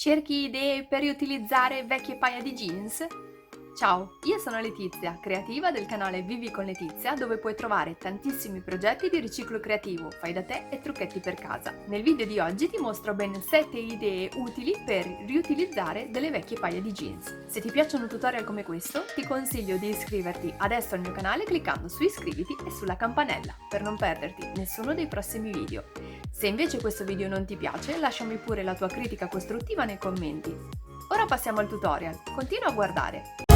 Cerchi idee per riutilizzare vecchie paia di jeans? Ciao, io sono Letizia, creativa del canale Vivi con Letizia, dove puoi trovare tantissimi progetti di riciclo creativo, fai da te e trucchetti per casa. Nel video di oggi ti mostro ben 7 idee utili per riutilizzare delle vecchie paia di jeans. Se ti piacciono tutorial come questo, ti consiglio di iscriverti adesso al mio canale cliccando su iscriviti e sulla campanella per non perderti nessuno dei prossimi video. Se invece questo video non ti piace, lasciami pure la tua critica costruttiva nei commenti. Ora passiamo al tutorial, continua a guardare.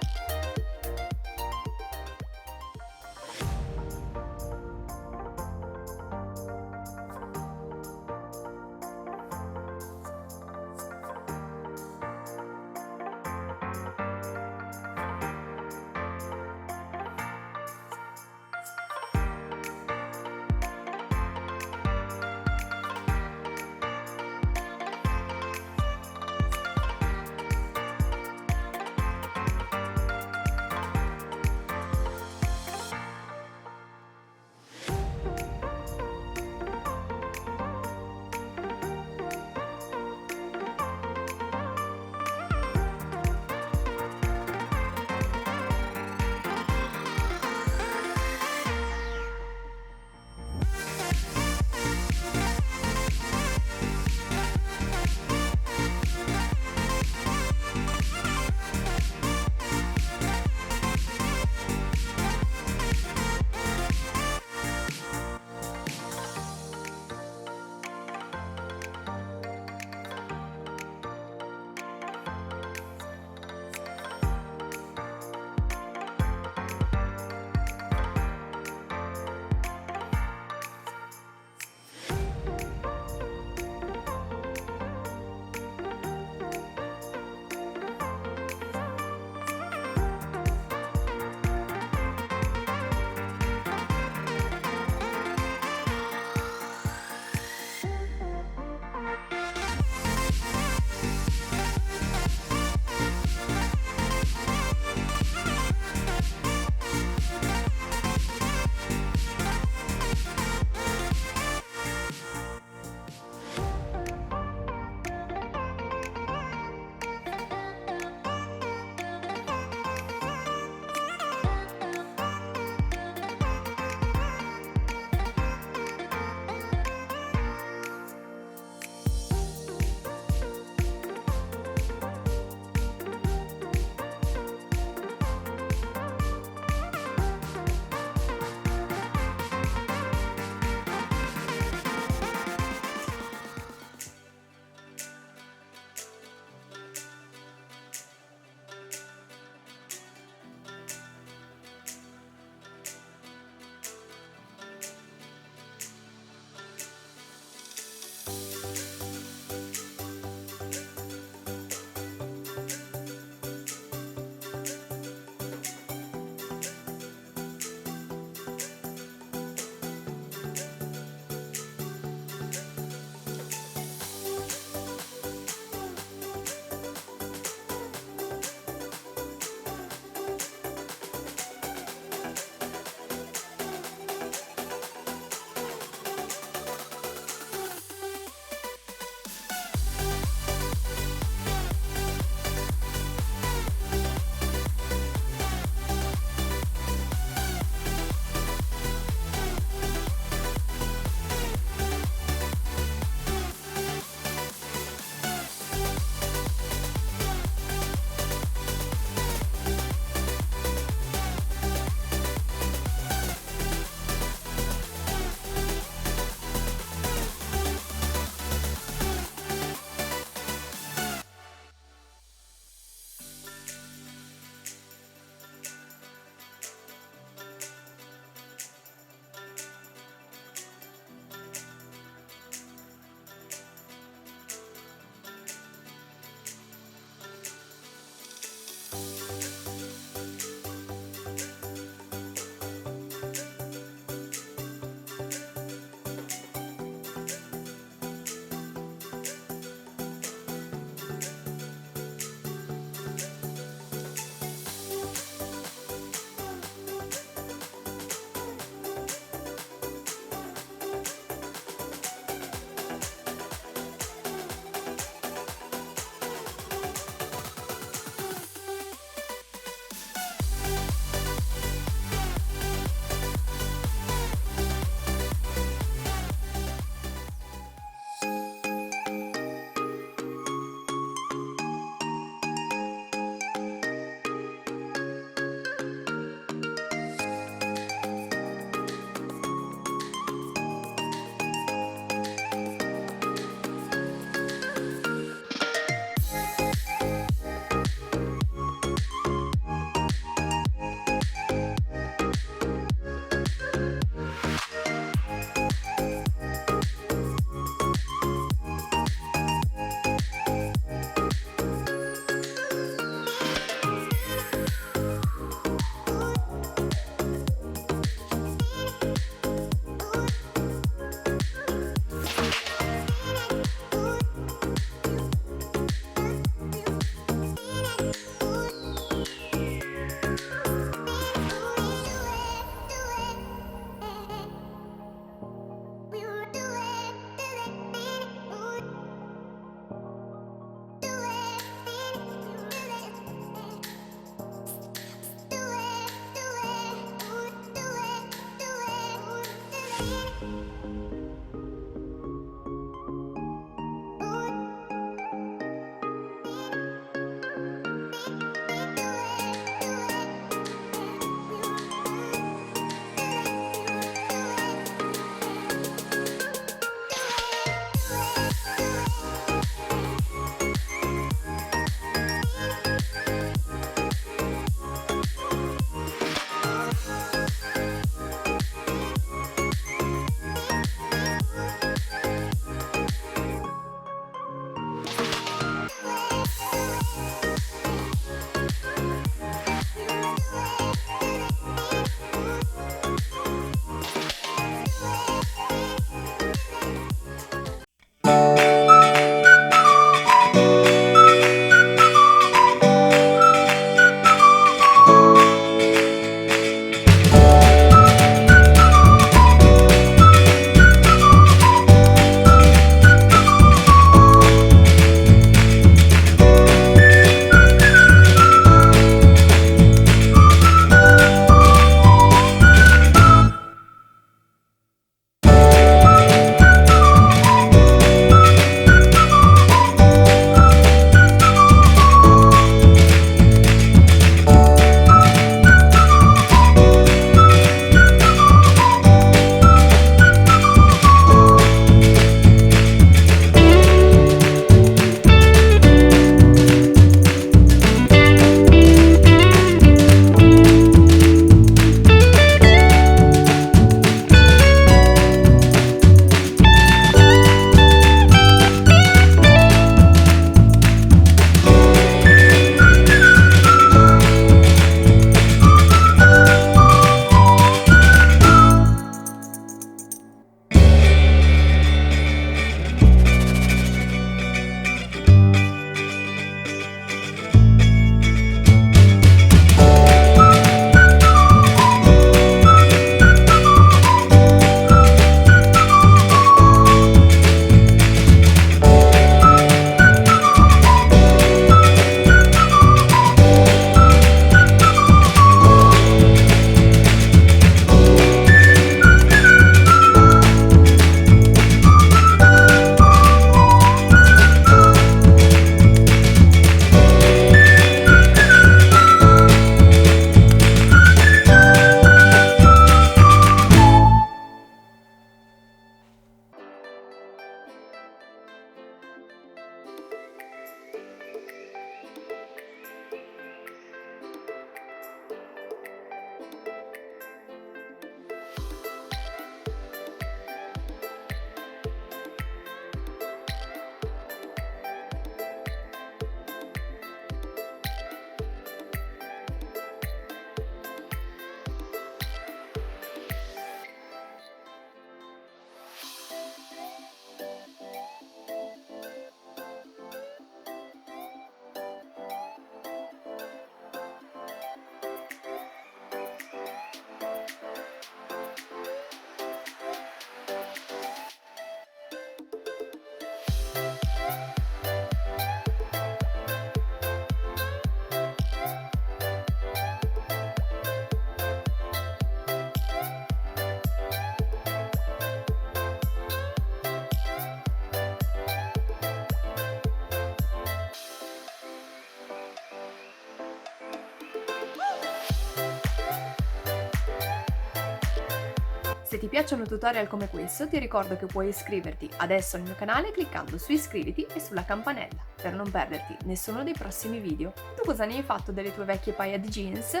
Se ti piacciono tutorial come questo, ti ricordo che puoi iscriverti adesso al mio canale cliccando su iscriviti e sulla campanella per non perderti nessuno dei prossimi video. Tu cosa ne hai fatto delle tue vecchie paia di jeans?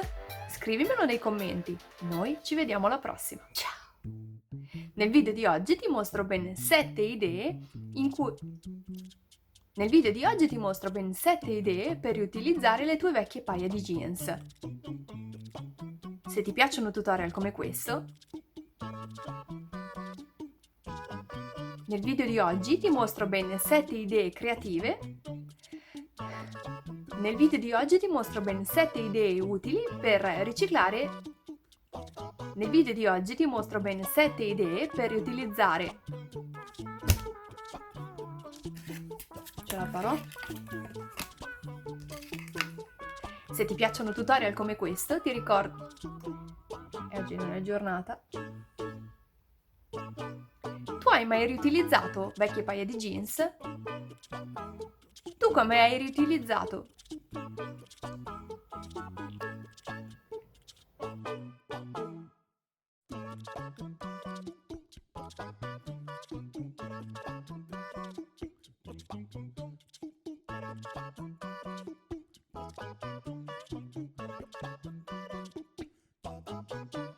Scrivimelo nei commenti. Noi ci vediamo alla prossima. Ciao! Nel video di oggi ti mostro ben 7 idee per riutilizzare le tue vecchie paia di jeans. Se ti piacciono tutorial come questo, nel video di oggi ti mostro ben 7 idee creative. Nel video di oggi ti mostro ben 7 idee utili per riciclare. Nel video di oggi ti mostro ben 7 idee per riutilizzare. Ce la farò? Se ti piacciono tutorial come questo, ti ricordo. E oggi non è giornata. Tu hai mai riutilizzato vecchie paia di jeans? Tu come hai riutilizzato?